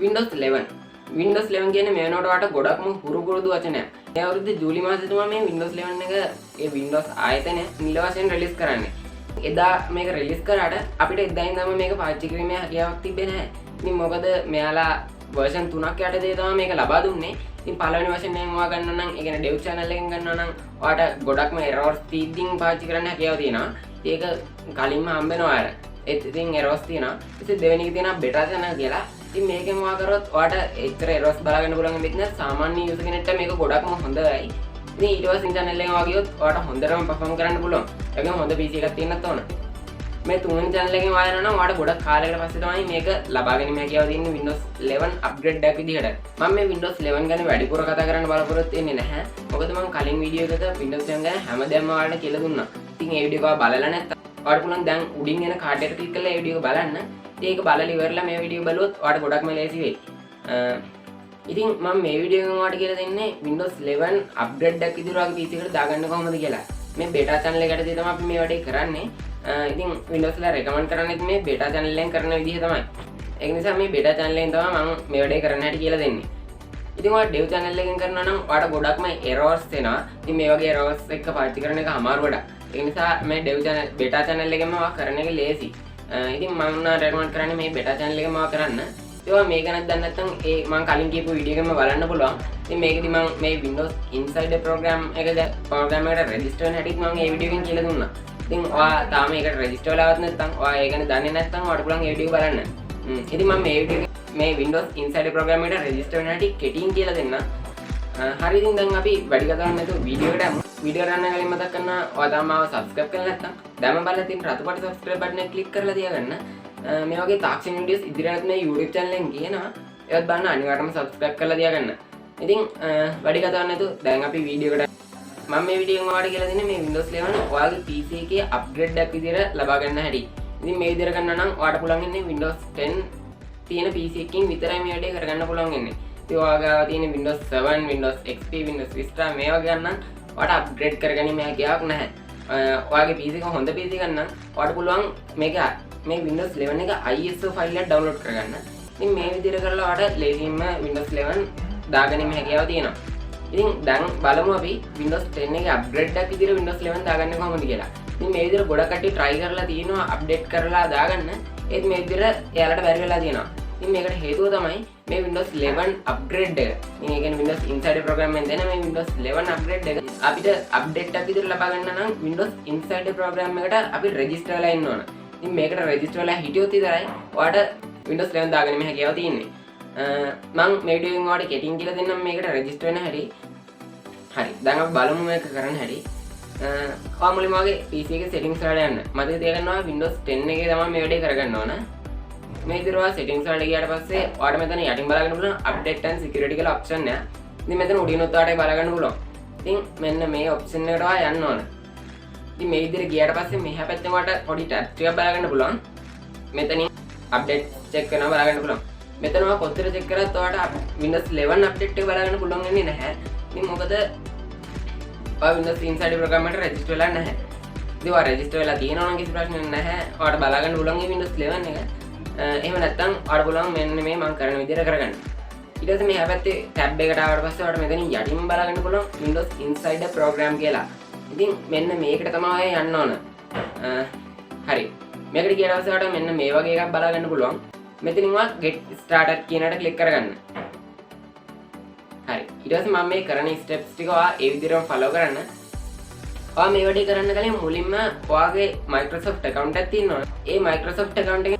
Windows 11 Windows 11 කියන්නේ මේ වෙනකොට වාට ගොඩක්ම හුරු පුරුදු වචනයක්. මේ අවුරුද්දේ ජූලි මාසයේ තමයි මේ Windows 11 එක ඒ Windows ආයතනය නිල වශයෙන් රිලීස් කරන්නේ. එදා මේක රිලීස් කරාට අපිට එදා ඉඳන්ම මේක පාවිච්චි කිරීමේ හැකියාවක් තිබෙන්නේ නැහැ. ඉතින් මොකද මෙයාලා version 3ක් යටතේ තමයි මේක ලබා දුන්නේ. ඉතින් පළවෙනි version එකෙන් ඔයා ගන්නවා නම් ඒ කියන්නේ dev channel එකෙන් ගන්නවා නම් ඔයාට ගොඩක්ම errors තීද්දින් පාවිච්චි කරන්න හැකියාව තියෙනවා. ඒක කලින්ම හම්බ වෙනවා ඔයාලා. ඉතින් errors තියෙනවා. ඉතින් දෙවෙනි එක තියෙනවා beta channel කියලා. ඉතින් මේකෙන් ඔයා කරොත් ඔයාට එච්චර errors බලා ගන්න පුළුවන් වෙන්නේ නැහැ. සාමාන්‍ය user කෙනෙක්ට මේක ගොඩක්ම හොඳයි. ඉතින් ඊට පස්සේ channel එකෙන් ඔයා ගියොත් ඔයාට හොඳටම perform කරන්න පුළුවන්. ඒකම හොඳ PC එකක් තියෙන්නත් ඕන. මේ තුන්වෙනි channel එකෙන් ඔයා යනවා නම් ඔයාට ගොඩක් කාලයකට පස්සේ තමයි මේක ලබා ගැනීම හැකියාව තියෙන්නේ Windows 11 upgrade එකක් විදිහට. මම මේ Windows 11 ගැන වැඩිපුර කතා කරන්න බලාපොරොත්තු වෙන්නේ නැහැ. මොකද මම කලින් වීඩියෝ එකක Windows 11 ගැන හැමදේම ඔයාලට කියලා දුන්නා. ඉතින් ඒ වීඩියෝ එක බලලා නැත්නම් ඔයාලට පුළුවන් දැන් උඩින් එන කාඩ් එකට ක්ලික් කරලා ඒ වීඩියෝ එක බලන්න. ඉතින් ඒක බලලා ඉවරලා මේ වීඩියෝ බලුවොත් ඔයාලට ගොඩක්ම ලේසි වෙයි. ඉතින් මම මේ වීඩියෝ එකෙන් ඔයාලට කියලා දෙන්නේ Windows 11 upgrade එකක් විදිහට ඔයාගේ PC එකට දාගන්න කොහොමද කියලා. මේ beta channel එකට තමයි අපි මේ වැඩේ කරන්නේ. ඉතින් Windows ලා recommend කරන්නේ මේ beta channel එකෙන් කරන විදිහ තමයි. ඒක නිසා මේ beta channel එකෙන් තමයි මම මේ වැඩේ කරන්න හැටි කියලා දෙන්නේ. ඉතින් ඔයා dev channel එකෙන් කරනවා නම් ඔයාට ගොඩක්ම errors එනවා. ඉතින් මේ වගේ errors එක පාවිච්චි කරන එක අමාරු වැඩක්. ඒ නිසා මේ dev channel beta channel එකෙන්ම ඔයා කරන එක ලේසි. ඉතින් මම recommend කරන්නේ මේ beta channel එකෙන්ම ඔයා කරන්න. ඒවා මේක නැත්නම් නැත්නම් ඒ මම කලින් කියපු වීඩියෝ එකෙන්ම බලන්න පුළුවන්. ඉතින් මේකෙදි මම මේ Windows Insider program එකට register වෙන හැටි මම මේ වීඩියෝ එකෙන් කියලා දුන්නා. ඉතින් ඔයා තාම ඒකට register වෙලාවත් නැත්නම් ඔයා ඒක ගැන දන්නේ නැත්නම් ඔයාට පුළුවන් මේ වීඩියෝ බලන්න. ඉතින් මම මේ වීඩියෝ මේ Windows Insider program එකට register වෙන හැටි කෙටියෙන් කියලා දෙන්නම්. හරි ඉතින් දැන් අපි වැඩි කතා කරන්නේ නැතුව වීඩියෝ එකට යමු. වීඩියෝ කරන්න කලින් මතක් කරනවා ඔයා තාම මාව subscribe කරලා නැත්නම් දැන්ම බලලා තියෙන රතු පාට subscribe button එක click කරලා තියාගන්න. මේ වගේ තාක්ෂණික වීඩියෝස් ඉදිරියට මේ YouTube channel එකෙන් ගේනවා. ඒවත් බලන්න අනිවාර්යයෙන්ම subscribe කරලා තියාගන්න. ඉතින් වැඩි කතා නැතුව දැන් අපි වීඩියෝ එකට මම මේ වීඩියෝ එකෙන් ඔයාලට කියලා දෙන්නේ මේ Windows 11 ඔයාගේ PC එකේ අප්ග්‍රේඩ් එකක් විදිහට ලබා ගන්න හැටි. ඉතින් මේ විදිහට කරනවා නම් ඔයාලට පුළුවන් ඉන්නේ Windows 10 තියෙන PC එකකින් විතරයි මේ වැඩේ කරගන්න පුළුවන් ඉන්නේ. ඉතින් ඔයාගාව තියෙන Windows 7, Windows XP, Windows Vista මේවා ගන්න ඔයාලට අප්ග්‍රේඩ් කරගැනීමේ හැකියාවක් නැහැ. ඔයාගේ PC එක හොඳ PC එකක් නම් ඔයාලට පුළුවන් මේක මේ Windows 11 එක ISO ෆයිල් එකක් ඩවුන්ලෝඩ් කරගන්න. ඉතින් මේ විදිහට කරලා ඔයාලට ලේසියෙන්ම Windows 11 දාගැනීමේ හැකියාව තියෙනවා. ඉතින් දැන් බලමු අපි Windows 10 එකේ අප්ග්‍රේඩ් එකක් විදිහට Windows 11 දාගන්නේ කොහොමද කියලා. ඉතින් මේ විදිහට ගොඩක් කට්ටිය try කරලා තියෙනවා අප්ඩේට් කරලා දාගන්න. ඒත් මේ විදිහට එයාලට බැරි වෙලා තියෙනවා. ඉතින් මේකට හේතුව තමයි මේ Windows 11 අප්ග්‍රේඩ් එක. ඉතින් ඒ කියන්නේ Windows Insider program එකෙන් දෙන මේ Windows 11 අප්ග්‍රේඩ් එක අපිට අප්ඩේට් එකක් විදිහට ලබා ගන්න නම් Windows Insider program එකට අපි රෙජිස්ටර් වෙලා ඉන්න ඕන. ඉතින් මේකට රෙජිස්ටර් වෙලා හිටියොත් විතරයි ඔයාලට Windows 11 දාගැනීමේ හැකියාව තියෙන්නේ. මම මේ වීඩියෝ එකෙන් ඔයාලට කෙටියෙන් කියලා දෙන්නම් මේකට රෙජිස්ටර් වෙන හැටි. හරි. දැන් අපි බලමු මේක කරන්න හැටි. ඔයා මුලින්ම වගේ PC එකේ settings වලට යන්න. මතක තියාගන්න Windows 10 එකේ තමයි මේ වැඩේ කරගන්න ඕන. මේ විදිහට ඔයා settings වලට ගියාට පස්සේ ඔයාලට මෙතන යටින් බලාගන්න පුළුවන් update and security කියලා option එක. ඉතින් මෙතන උඩිනුත් ඔයාලට බලාගන්න පුළුවන්. ඉතින් මෙන්න මේ option එකට ඔයා යන්න ඕන. ඉතින් මේ විදිහට ගියාට පස්සේ මෙහා පැත්තෙන් ඔයාලට පොඩි tab ටිකක් බලාගන්න පුළුවන්. මෙතනින් update check කරනවා බලාගන්න පුළුවන්. මෙතන ඔයා කොච්චර check කරත් ඔයාලට Windows 11 update එක බලාගන්න පුළුවන් වෙන්නේ නැහැ. ඉතින් මොකද ඔයා Windows Insider program එකට register වෙලා නැහැ. ඉතින් ඔයා register වෙලා තියෙනවා නම් කිසි ප්‍රශ්නයක් නැහැ. ඔයාලට බලාගන්න පුළුවන් මේ Windows 11 එක. එහෙම නැත්නම් ඔයාලට පුළුවන් මෙන්න මේ මම කරන විදිහට කරගන්න. ඊට පස්සේ මේ හැපැත්තේ tab එකට ආවට පස්සේ ඔයාලට මෙතනින් යටින් බලාගන්න පුළුවන් Windows Insider program කියලා. ඉතින් මෙන්න මේකට තමයි ඔයා යන්න ඕන. හරි. මේකට ගියාට පස්සේ ඔයාලට මෙන්න මේ වගේ එකක් බලාගන්න පුළුවන්. මෙතනින් ඔයා get started කියන එකට click කරගන්න. හරි. ඊට පස්සේ මම මේ කරන steps ටික ඔයා ඒ විදිහටම follow කරන්න. ඔයා මේ වැඩේ කරන්න කලින් මුලින්ම ඔයාගේ Microsoft account එකක් තියෙන්න ඕන. ඒ Microsoft account එකෙන්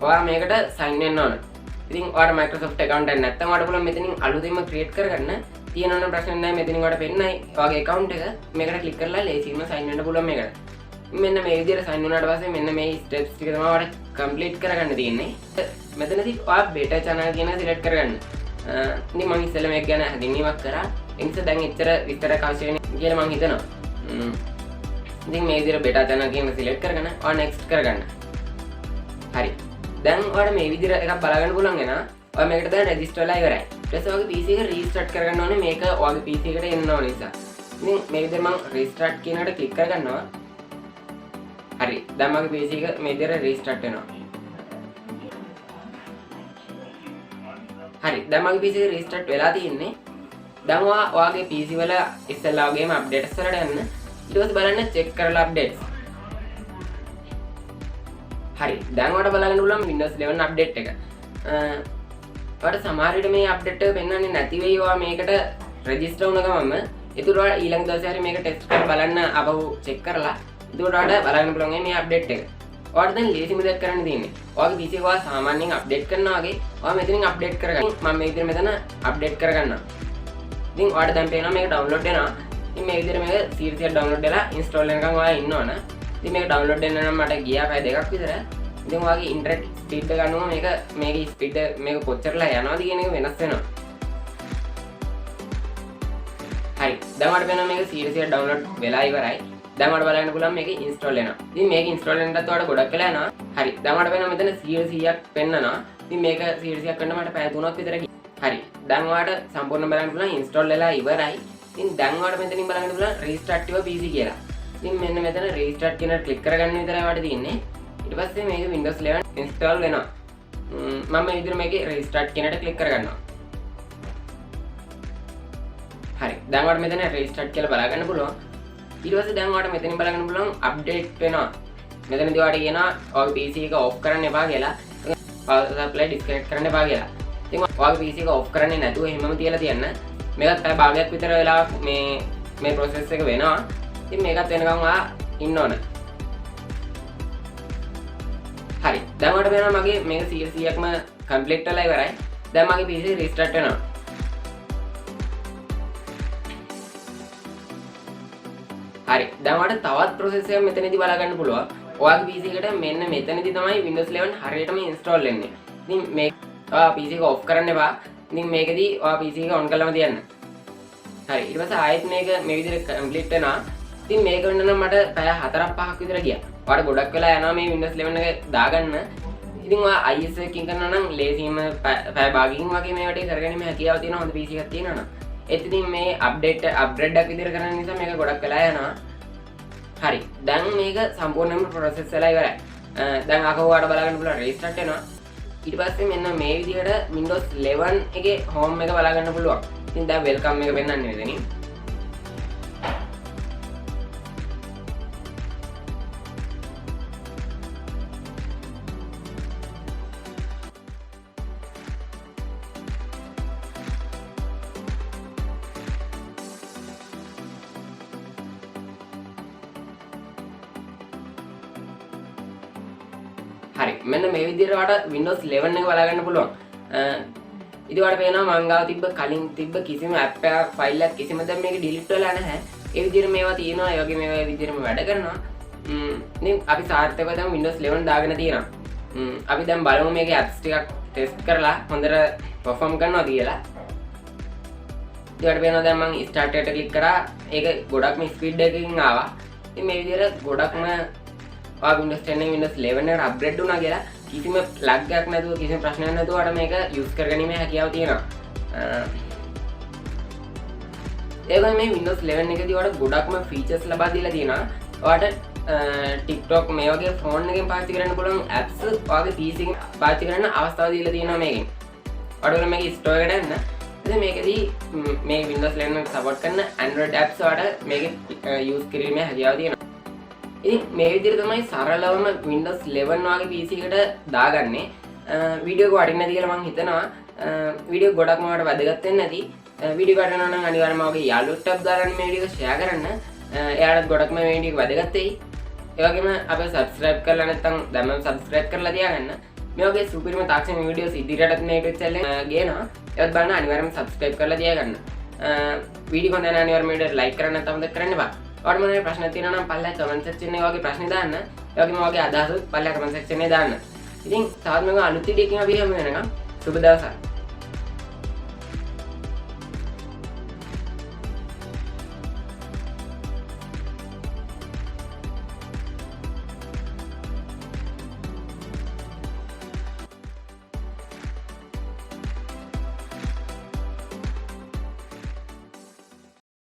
ඔයා මේකට sign වෙන්න ඕන. ඉතින් ඔයාට Microsoft account එකක් නැත්නම් ඔයාට පුළුවන් මෙතනින් අලුතින්ම create කරගන්න. තියෙනවනම් ප්‍රශ්න නැහැ. මෙතනින් ඔයාට පෙන්නයි ඔයාගේ account එක මේකට click කරලා ලේසියෙන්ම sign වෙන්න පුළුවන් මේකට. මෙන්න මේ විදිහට sign වුණාට පස්සේ මෙන්න මේ steps ටික තමයි ඔයාට complete කරගන්න තියෙන්නේ. මෙතනදී ඔයා beta channel කියන select කරගන්න. ඉතින් මම ඉස්සෙල්ලා මේක ගැන හැඳින්වීමක් කරා. ඒ නිසා දැන් එච්චර විස්තරයක් අවශ්‍ය වෙන්නේ කියලා මම හිතනවා. ඉතින් මේ විදිහට beta channel කියන select කරගෙන ඔයා next කරගන්න. හරි. දැන් ඔයාලට මේ විදිහට එකක් බලාගන්න පුළුවන් වෙනවා. ඔයා මේකට දැන් register වෙලා ඉවරයි. ඊට පස්සේ ඔයාගේ PC එක restart කරගන්න ඕනේ මේක ඔයාගේ PC එකට එන්න ඕන නිසා. ඉතින් මේ විදිහට මම restart කියන එකට click කරගන්නවා. හරි. දැන් මගේ PC එක මේ විදිහට restart වෙනවා. හරි දැන් මගේ PC එක රීස්ටාර්ට් වෙලා තියෙන්නේ. දැන් ඔයාගේ PC වල ඉස්සෙල්ලා වගේම අප්ඩේට්ස් වලට යන්න. ඊට පස්සේ බලන්න චෙක් කරලා අප්ඩේට්ස්. හරි දැන් ඔයාලට බලන්න පුළුවන් Windows 11 අප්ඩේට් එක. ඔයාලට සමහර විට මේ අප්ඩේට් එක පෙන්වන්නේ නැති වෙයි. ඔයා මේකට රෙජිස්ටර් වුණ ගමන්ම ඒතර ඔයාලා ඊළඟ දවසේ හරි මේක ටෙස්ට් කරලා බලන්න ආපහු චෙක් කරලා ඒතර ඔයාලට බලන්න පුළුවන් මේ අප්ඩේට් එක. ඔයාලට දැන් ලේසිම දෙයක් කරන්න තියෙන්නේ. ඔයාගේ PC එක ඔයා සාමාන්‍යයෙන් අප්ඩේට් කරනවා වගේ ඔයා මෙතනින් අප්ඩේට් කරගන්න. මම මේ විදිහට මෙතන අප්ඩේට් කරගන්නවා. ඉතින් ඔයාලට දැන් පේනවා මේක ඩවුන්ලෝඩ් වෙනවා. ඉතින් මේ විදිහට මේක සීරීස් එක ඩවුන්ලෝඩ් වෙලා ඉන්ස්ටෝල් වෙනකන් ඔයා ඉන්නවනේ. ඉතින් මේක ඩවුන්ලෝඩ් වෙන්න නම් මට ගියා පැය දෙකක් විතර. ඉතින් ඔයාගේ ඉන්ටර්නෙට් ස්පීඩ් එක ගන්නවා මේකේ ස්පීඩ් මේක කොච්චරලා යනවද කියන එක වෙනස් වෙනවා. හරි දැන් මට පේනවා මේක සීරීස් එක ඩවුන්ලෝඩ් වෙලා ඉවරයි. දැන් මට බලන්න පුළුවන් මේක ඉන්ස්ටෝල් වෙනවා. ඉතින් මේක ඉන්ස්ටෝල් වෙනටත් ඔයාලට ගොඩක් වෙලා යනවා. හරි දැන් මට පේනවා මෙතන 100ක් පෙන්නනවා. ඉතින් මේක 100ක් වෙන්න මට පැය 3ක් විතර ගියා. හරි දැන් ඔයාලට සම්පූර්ණ බලන්න පුළුවන් ඉන්ස්ටෝල් වෙලා ඉවරයි. ඉතින් දැන් ඔයාලට මෙතනින් බලන්න පුළුවන් රීස්ටාර්ට් your PC කියලා. ඉතින් මෙන්න මෙතන රීස්ටාර්ට් කියන ක්ලික් කරගන්න විතරයි ඔයාලට තියෙන්නේ. ඊට පස්සේ මේක Windows 11 ඉන්ස්ටෝල් වෙනවා. මම මේ විදිහට මේකේ රීස්ටාර්ට් කියනට ක්ලික් කරගන්නවා. හරි දැන් ඔයාලට මෙතන රීස්ටාර්ට් කියලා බලා ගන්න පුළුවන්. ඊට පස්සේ දැන් ඔයාලට මෙතනින් බලා ගන්න පුළුවන් අප්ඩේට් වෙනවා. මෙතනදී ඔයාලට කියනවා ඔයාගේ PC එක ඔෆ් කරන්න එපා කියලා. power supply disconnect කරන්න එපා කියලා. ඉතින් ඔයාගේ PC එක ඔෆ් කරන්නේ නැතුව එහෙමම තියලා තියන්න. මේකත් පැය භාගයක් විතර වෙලා මේ process එක වෙනවා. ඉතින් මේකත් වෙනකන් ඔයා ඉන්න ඕන. හරි දැන් ඔයාලට වෙනවා මගේ මේක 100%ක්ම කම්ප්ලීට් වෙලා ඉවරයි. දැන් මගේ PC රීස්ටාර්ට් වෙනවා. හරි දැන් ඔයාලට තවත් process එකක් මෙතනදී බලා ගන්න පුළුවන්. ඔයාගේ PC එකට මෙන්න මෙතනදී තමයි Windows 11 හරියටම install වෙන්නේ. ඉතින් මේක ඔයා PC එක off කරන්න එපා. ඉතින් මේකදී ඔයා PC එක on කරලාම තියන්න. හරි ඊට පස්සේ ආයෙත් මේක මේ විදිහට complete වෙනවා. ඉතින් මේක වෙන්න නම් මට පැය 4-5ක් විතර ගියා. ඔයාලට ගොඩක් වෙලා යනවා මේ Windows 11 එක දාගන්න. ඉතින් ඔයා IS එකකින් කරනවා නම් ලේසියෙන්ම පැය භාගකින් වගේ මේ වැඩේ කරගැනීමේ හැකියාව තියෙන හොඳ PC එකක් තියෙනවා නම්. ඒත් ඉතින් මේ අප්ඩේට් එකක් විදිහට කරන නිසා මේක ගොඩක් වෙලා යනවා. හරි දැන් මේක සම්පූර්ණයෙන්ම process වෙලා ඉවරයි. දැන් අකව ඔයාලට බලන්න පුළුවන් රීස්ටාර්ට් වෙනවා. ඊට පස්සේ මෙන්න මේ විදිහට Windows 11 එකේ home එක බලා ගන්න පුළුවන්. ඉතින් දැන් welcome එක පෙන්නන්නේ මෙතනින්. හරි මෙන්න මේ විදිහට ඔයාලට Windows 11 එක බලා ගන්න පුළුවන්. ඉතින් ඔයාලට පේනවා මං ගාව කලින් තිබ්බ කිසිම app එකක් ෆයිල් එකක් කිසිම දැන් මේක delete වෙලා නැහැ. ඒ විදිහට මේවා තියෙනවා. ඒ වගේ මේවා විදිහටම වැඩ කරනවා. ඉතින් අපි සාර්ථකව දැන් Windows 11 දාගෙන තියෙනවා. අපි දැන් බලමු මේකේ apps ටිකක් ටෙස්ට් කරලා හොඳට perform කරනවද කියලා. ඉතින් ඔයාලට පේනවා දැන් මං start එකට click කරා. ඒක ගොඩක්ම speed එකකින් ආවා. ඉතින් මේ විදිහට ගොඩක්ම Windows 10 එක Windows 11 එකට අප්ග්‍රේඩ් වුණා කියලා කිසිම ලැග් එකක් නැතුව කිසිම ප්‍රශ්නයක් නැතුව ඔයාලට මේක යූස් කරගැනීමේ හැකියාව තියෙනවා. ඒ වගේම මේ Windows 11 එකේදී ඔයාලට ගොඩක්ම ෆීචර්ස් ලබා දීලා තියෙනවා. ඔයාලට TikTok මේ වගේ ෆෝන් එකෙන් පාවිච්චි කරන්න පුළුවන් apps ඔයාගේ PC එකෙන් පාවිච්චි කරන්න අවස්ථාව දීලා තියෙනවා මේකෙන්. ඔයාලට මේක store එකට යන්න. ඉතින් මේකදී මේ Windows 11 එක support කරන Android apps ඔයාලට මේකේ යූස් කිරීමේ හැකියාව තියෙනවා. ඉතින් මේ විදිහට තමයි සරලවම Windows 11 වගේ PC එකට දාගන්නේ. වීඩියෝ එක වටින්නේ නැති කියලා මම හිතනවා. වීඩියෝ ගොඩක්ම ඔයාලට වැදගත් වෙන්නේ නැති. වීඩියෝ එක වටිනවා නම් අනිවාර්යයෙන්ම ඔයාගේ යාළුවොත් ටැබ් දාගන්න මේ වීඩියෝ එක share කරන්න. එයාලට ගොඩක්ම මේ වීඩියෝ එක වැදගත් වෙයි. ඒ වගේම අපේ subscribe කරලා නැත්නම් දැන්ම subscribe කරලා තියාගන්න. මේ වගේ සුපිරිම තාක්ෂණික වීඩියෝස් ඉදිරියටත් මේ YouTube channel එක ගේනවා. ඒවත් බලන්න අනිවාර්යයෙන්ම subscribe කරලා තියාගන්න. වීඩියෝ හොඳ නැහැ අනිවාර්යයෙන්ම වීඩියෝ like කරන්න නැත්නම් කරන්න එපා. ඔයාලට මොනවා ප්‍රශ්න තියෙනවා නම් පල්ලෙහා comment section එකේ වගේ ප්‍රශ්න දාන්න. ඒ වගේම ඔයාගේ අදහස් පල්ලෙහා comment section එකේ දාන්න. ඉතින් තවත් මේක අලුත් වීඩියෝ එකකින් අපි හමු වෙනකම් සුබ දවසක්.